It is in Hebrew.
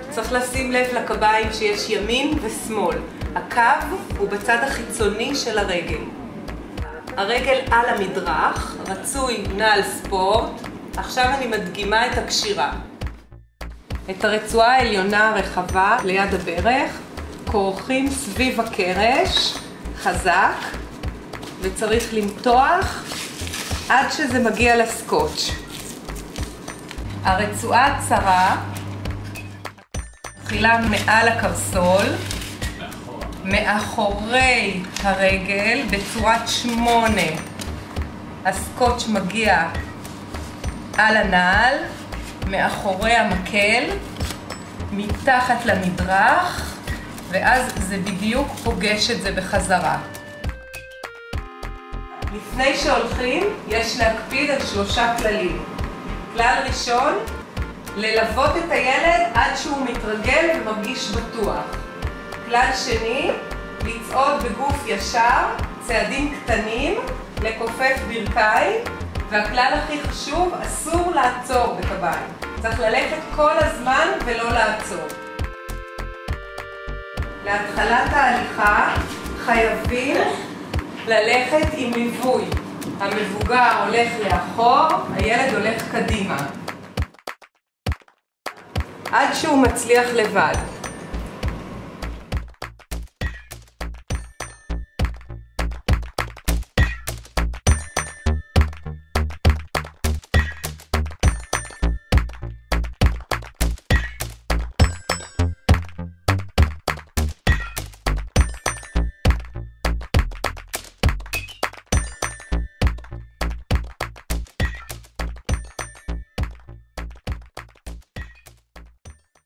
צריך לשים לב לקביים שיש ימין ושמאל. הקו הוא בצד החיצוני של הרגל. הרגל על המדרך, רצוי נעל ספורט. עכשיו אני מדגימה את הקשירה. את הרצועה העליונה הרחבה ליד הברך, כורכים סביב הקרש, חזק, וצריך למתוח עד שזה מגיע לסקוץ'. הרצועה הצרה מתחילה מעל הקרסול, מאחורי הרגל בצורת 8. הסקוץ' מגיע על הנעל, מאחורי המקל, מתחת למדרך, ואז זה בדיוק פוגש את זה בחזרה. לפני שהולכים, יש להקפיד על 3 כללים. כלל ראשון, ללוות את הילד עד שהוא מתרגל ומרגיש בטוח. כלל שני, לצעוד בגוף ישר, צעדים קטנים, לכופף ברכיים, והכלל הכי חשוב, אסור לעצור בקביים. צריך ללכת כל הזמן ולא לעצור. להתחלת ההליכה חייבים ללכת עם ליווי. המבוגר הולך לאחור, הילד הולך קדימה. עד שהוא מצליח לבד.